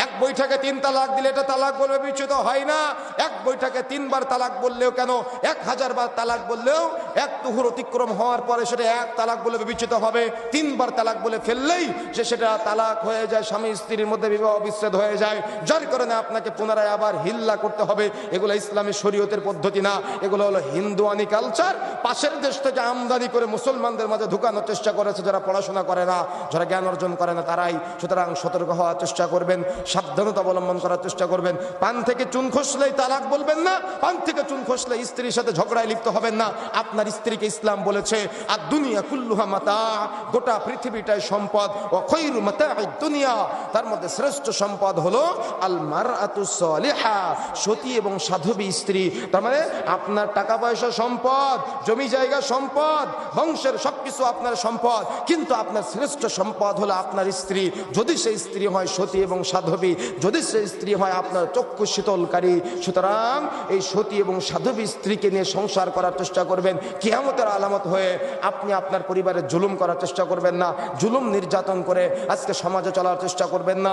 এক বৈঠকে 3 তালাক দিলে এটা তালাক বলে বিবেচিত হয় না। এক বৈঠকে 3 বার তালাক বললেও কেন, 1000 বার তালাক বললেও এক তুহুর অতিক্রম হওয়ার পরে সেটা এক তালাক বলে বিবেচিত হবে। 3 বার তালাক বলে ফেললেই যে সেটা তালাক হয়ে যায়, স্বামী স্ত্রীর মধ্যে বিবাহ বিচ্ছেদ হয়ে যায়। যার কারণে আপনাকে পুনরায় আবার হিল্লা করতে হবে। এগুলো ইসলামী শরীয়তের পদ্ধতি না, এগুলো হলো হিন্দুয়ানি কালচার। পাশের দেশ থেকে আমদানি করে মুসলমানদের মাঝে ঢুকানোর চেষ্টা করেছে যারা পড়াশোনা করে না, যারা জ্ঞান অর্জন করে না তারাই। সুতরাং সতর্ক হওয়ার চেষ্টা করবেন, সাবধানতা অবলম্বন করার চেষ্টা করবেন। পান থেকে চুন খসলেই তালাক বলবেন না, পান থেকে চুন খসলে স্ত্রীর সাথে ঝগড়ায় লিপ্ত হবেন না। আপনার স্ত্রীকে ইসলাম বলেছে আর দুনিয়া কুল্লুহা মাতা, গোটা পৃথিবীটাই সম্পদ। ও খৈরু মাতাঈদ দুনিয়া, তার মধ্যে শ্রেষ্ঠ সম্পদ হলো আল মারআতু সালিহা, সতী এবং সাধবী স্ত্রী। তার মানে আপনার টাকা পয়সা সম্পদ, জমি জায়গা সম্পদ, বংশের সবকিছু আপনার সম্পদ, কিন্তু আপনার শ্রেষ্ঠ সম্পদ হলো আপনার স্ত্রী। যদি সেই স্ত্রী হয় সতী এবং সাধবী, যদি সেই স্ত্রী হয় আপনার চক্ষু শীতলকারী। সুতরাং এই সতী এবং সাধবী স্ত্রীকে নিয়ে সংসার করার চেষ্টা করবেন। কিয়ামতের আলামত হয়ে আপনি আপনার পরিবারে জুলুম করার চেষ্টা করবেন না, জুলুম নির্যাতন করে আজকে সমাজে চলার চেষ্টা করবেন না।